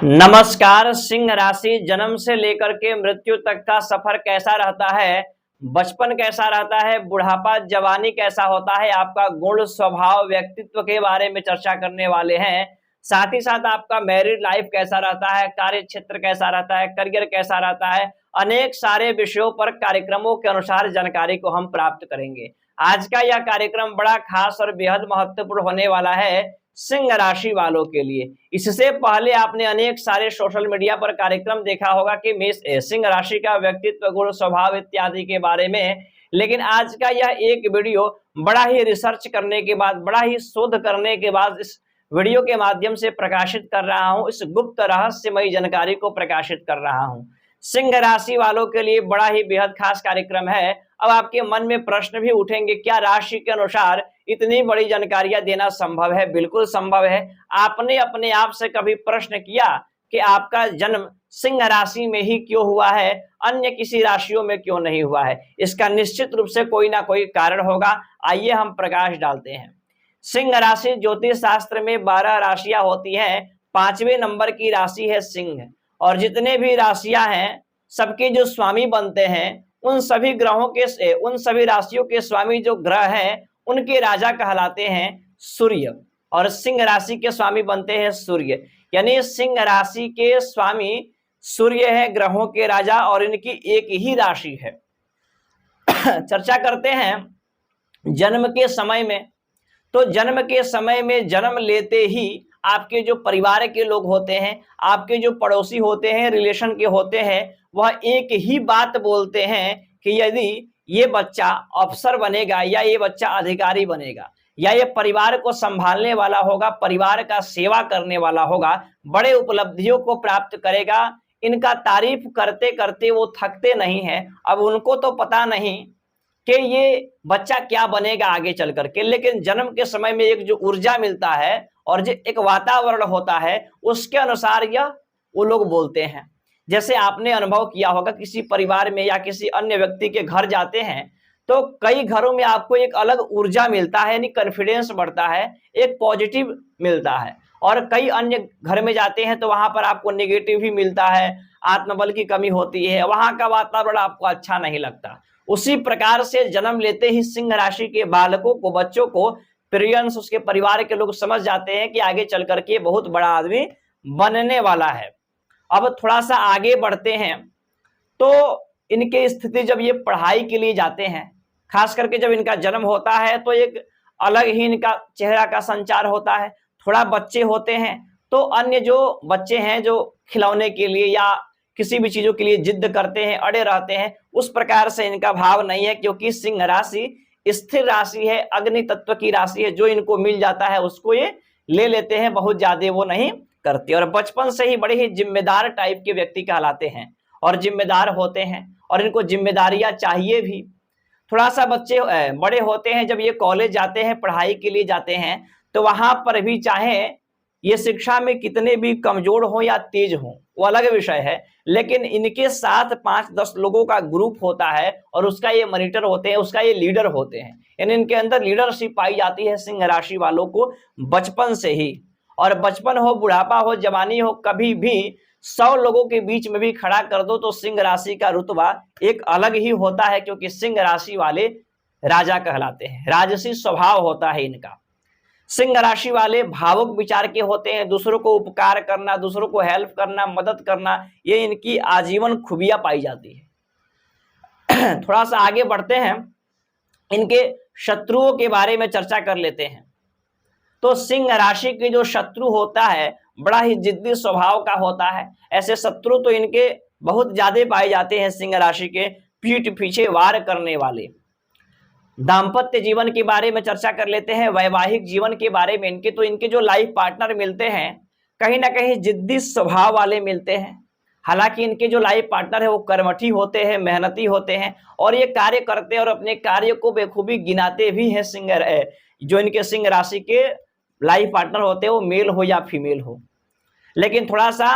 नमस्कार। सिंह राशि जन्म से लेकर के मृत्यु तक का सफर कैसा रहता है, बचपन कैसा रहता है, बुढ़ापा जवानी कैसा होता है, आपका गुण स्वभाव व्यक्तित्व के बारे में चर्चा करने वाले हैं। साथ ही साथ आपका मैरिड लाइफ कैसा रहता है, कार्य क्षेत्र कैसा रहता है, करियर कैसा रहता है, अनेक सारे विषयों पर कार्यक्रमों के अनुसार जानकारी को हम प्राप्त करेंगे। आज का यह कार्यक्रम बड़ा खास और बेहद महत्वपूर्ण होने वाला है सिंह राशि वालों के लिए। इससे पहले आपने अनेक सारे सोशल मीडिया पर कार्यक्रम देखा होगा कि मेष सिंह राशि का व्यक्तित्व गुण स्वभाव इत्यादि के बारे में, लेकिन आज का यह एक वीडियो बड़ा ही रिसर्च करने के बाद, बड़ा ही शोध करने के बाद इस वीडियो के माध्यम से प्रकाशित कर रहा हूं। इस गुप्त रहस्यमयी जानकारी को प्रकाशित कर रहा हूं। सिंह राशि वालों के लिए बड़ा ही बेहद खास कार्यक्रम है। अब आपके मन में प्रश्न भी उठेंगे, क्या राशि के अनुसार इतनी बड़ी जानकारियां देना संभव है? बिल्कुल संभव है। आपने अपने आप से कभी प्रश्न किया कि आपका जन्म सिंह राशि में ही क्यों हुआ है, अन्य किसी राशियों में क्यों नहीं हुआ है? इसका निश्चित रूप से कोई ना कोई कारण होगा। आइए हम प्रकाश डालते हैं। सिंह राशि ज्योतिष शास्त्र में 12 राशियां होती हैं। 5वें नंबर की राशि है सिंह, और जितने भी राशियां हैं सबके जो स्वामी बनते हैं, उन सभी ग्रहों के, उन सभी राशियों के स्वामी जो ग्रह हैं उनके राजा कहलाते हैं सूर्य, और सिंह राशि के स्वामी बनते हैं सूर्य। यानी सिंह राशि के स्वामी सूर्य है, ग्रहों के राजा, और इनकी एक ही राशि है। चर्चा करते हैं जन्म के समय में। तो जन्म के समय में जन्म लेते ही आपके जो परिवार के लोग होते हैं, आपके जो पड़ोसी होते हैं, रिलेशन के होते हैं, वह एक ही बात बोलते हैं कि यदि ये बच्चा अफसर बनेगा, या ये बच्चा अधिकारी बनेगा, या ये परिवार को संभालने वाला होगा, परिवार का सेवा करने वाला होगा, बड़े उपलब्धियों को प्राप्त करेगा, इनका तारीफ करते करते वो थकते नहीं हैं। अब उनको तो पता नहीं कि ये बच्चा क्या बनेगा आगे चल करके, लेकिन जन्म के समय में एक जो ऊर्जा मिलता है और जो एक वातावरण होता है, उसके अनुसार यह वो लोग बोलते हैं। जैसे आपने अनुभव किया होगा, किसी परिवार में या किसी अन्य व्यक्ति के घर जाते हैं तो कई घरों में आपको एक अलग ऊर्जा मिलता है, यानी कॉन्फिडेंस बढ़ता है, एक पॉजिटिव मिलता है। और कई अन्य घर में जाते हैं तो वहां पर आपको नेगेटिव ही मिलता है, आत्मबल की कमी होती है, वहां का वातावरण आपको अच्छा नहीं लगता। उसी प्रकार से जन्म लेते ही सिंह राशि के बालकों को, बच्चों को, पेरेंट्स, उसके परिवार के लोग समझ जाते हैं कि आगे चल करके बहुत बड़ा आदमी बनने वाला है। अब थोड़ा सा आगे बढ़ते हैं तो इनके स्थिति, जब ये पढ़ाई के लिए जाते हैं, खास करके जब इनका जन्म होता है तो एक अलग ही इनका चेहरा का संचार होता है। थोड़ा बच्चे होते हैं तो अन्य जो बच्चे हैं जो खिलौने के लिए या किसी भी चीजों के लिए जिद करते हैं, अड़े रहते हैं, उस प्रकार से इनका भाव नहीं है, क्योंकि सिंह राशि स्थिर राशि है, अग्नि तत्व की राशि है। जो इनको मिल जाता है उसको ये ले लेते हैं, बहुत ज्यादा वो नहीं करते। और बचपन से ही बड़े ही जिम्मेदार टाइप के व्यक्ति कहलाते हैं और जिम्मेदार होते हैं, और इनको जिम्मेदारियां चाहिए भी। थोड़ा सा बच्चे बड़े होते हैं, जब ये कॉलेज जाते हैं, पढ़ाई के लिए जाते हैं, तो वहां पर भी चाहे ये शिक्षा में कितने भी कमजोर हो या तेज हो, वो अलग विषय है, लेकिन इनके साथ 5-10 लोगों का ग्रुप होता है और उसका ये मॉनिटर होते हैं, उसका ये लीडर होते हैं। यानी इनके अंदर लीडरशिप पाई जाती है सिंह राशि वालों को बचपन से ही। और बचपन हो, बुढ़ापा हो, जवानी हो, कभी भी 100 लोगों के बीच में भी खड़ा कर दो तो सिंह राशि का रुतबा एक अलग ही होता है, क्योंकि सिंह राशि वाले राजा कहलाते हैं, राजसी स्वभाव होता है इनका। सिंह राशि वाले भावुक विचार के होते हैं, दूसरों को उपकार करना, दूसरों को हेल्प करना, मदद करना, ये इनकी आजीवन खूबियां पाई जाती है। थोड़ा सा आगे बढ़ते हैं, इनके शत्रुओं के बारे में चर्चा कर लेते हैं। तो सिंह राशि के जो शत्रु होता है बड़ा ही जिद्दी स्वभाव का होता है। ऐसे शत्रु तो इनके बहुत ज्यादा पाए जाते हैं सिंह राशि के, पीठ पीछे वार करने वाले। दाम्पत्य जीवन के बारे में चर्चा कर लेते हैं, वैवाहिक जीवन के बारे में। इनके जो लाइफ पार्टनर मिलते हैं कहीं ना कहीं जिद्दी स्वभाव वाले मिलते हैं। हालांकि इनके जो लाइफ पार्टनर है वो कर्मठी होते हैं, मेहनती होते हैं, और ये कार्य करते हैं और अपने कार्य को बेखूबी गिनाते भी हैं। जो इनके सिंह राशि के लाइफ पार्टनर होते हैं वो मेल हो या फीमेल हो, लेकिन थोड़ा सा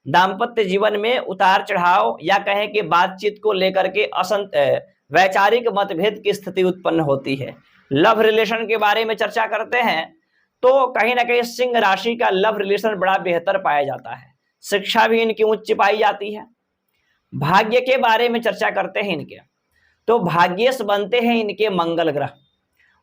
दाम्पत्य जीवन में उतार चढ़ाव या कहें कि बातचीत को लेकर के वैचारिक मतभेद की स्थिति उत्पन्न होती है। लव रिलेशन के बारे में चर्चा करते हैं तो कहीं ना कहीं सिंह राशि का लव रिलेशन बड़ा बेहतर पाया जाता है। शिक्षा भी इनकी उच्च पाई जाती है। भाग्य के बारे में चर्चा करते हैं इनके, तो भाग्येश बनते हैं इनके मंगल ग्रह।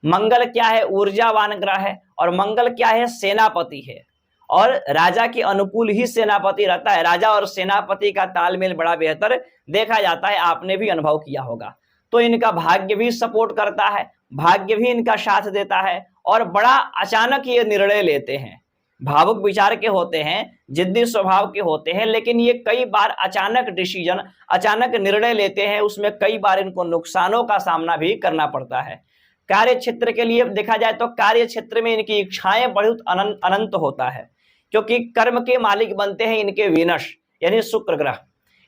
मंगल क्या है? ऊर्जावान ग्रह है। और मंगल क्या है? सेनापति है। और राजा के अनुकूल ही सेनापति रहता है। राजा और सेनापति का तालमेल बड़ा बेहतर देखा जाता है, आपने भी अनुभव किया होगा। तो इनका भाग्य भी सपोर्ट करता है, भाग्य भी इनका साथ देता है, और बड़ा अचानक ये निर्णय लेते हैं। भावुक विचार के होते हैं, जिद्दी स्वभाव के होते हैं, लेकिन ये कई बार अचानक डिसीजन, अचानक निर्णय लेते हैं, उसमें कई बार इनको नुकसानों का सामना भी करना पड़ता है। कार्य क्षेत्र के लिए देखा जाए तो कार्य क्षेत्र में इनकी इच्छाएं बहुत अनंत होता है, क्योंकि कर्म के मालिक बनते हैं इनके वीनस यानी शुक्र ग्रह।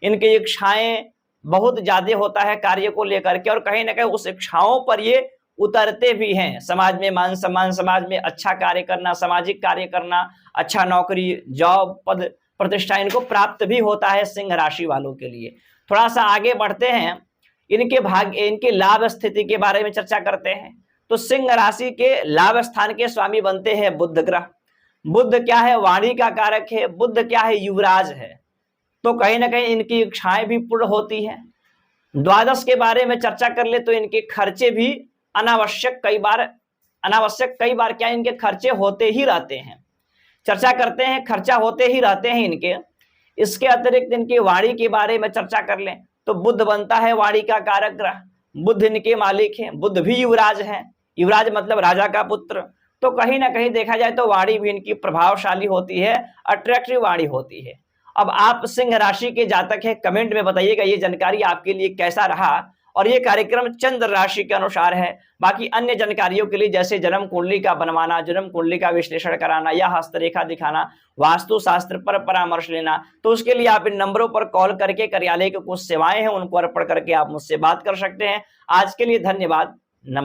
इनकी इच्छाएं बहुत ज्यादा होता है कार्य को लेकर के, और कहीं ना कहीं उस इच्छाओं पर ये उतरते भी हैं। समाज में मान सम्मान, समाज में अच्छा कार्य करना, सामाजिक कार्य करना, अच्छा नौकरी, जॉब, पद प्रतिष्ठा इनको प्राप्त भी होता है सिंह राशि वालों के लिए। थोड़ा सा आगे बढ़ते हैं, इनके भाग्य, इनके लाभ स्थिति के बारे में चर्चा करते हैं। तो सिंह राशि के लाभ स्थान के स्वामी बनते हैं बुध ग्रह। बुध क्या है? वाणी का कारक है। बुध क्या है? युवराज है। तो कहीं ना कहीं इनकी इच्छाएं भी पूर्ण होती है। द्वादश के बारे में चर्चा कर ले तो इनके खर्चे भी अनावश्यक कई बार क्या इनके खर्चे होते ही रहते हैं। चर्चा करते हैं, खर्चा होते ही रहते हैं इनके। इसके अतिरिक्त इनकी वाणी के बारे में चर्चा कर लें तो बुध बनता है वाणी का कारक ग्रह। बुध इनके मालिक हैं, बुध भी युवराज हैं। युवराज मतलब राजा का पुत्र। तो कहीं ना कहीं देखा जाए तो वाणी भी इनकी प्रभावशाली होती है, अट्रैक्टिव वाणी होती है। अब आप सिंह राशि के जातक हैं, कमेंट में बताइएगा ये जानकारी आपके लिए कैसा रहा। और ये कार्यक्रम चंद्र राशि के अनुसार है। बाकी अन्य जानकारियों के लिए जैसे जन्म कुंडली का बनवाना, जन्म कुंडली का विश्लेषण कराना या हस्तरेखा दिखाना, वास्तु शास्त्र पर परामर्श लेना, तो उसके लिए आप इन नंबरों पर कॉल करके कार्यालय की कुछ सेवाएं हैं उनको अर्पण करके आप मुझसे बात कर सकते हैं। आज के लिए धन्यवाद। नमस्कार।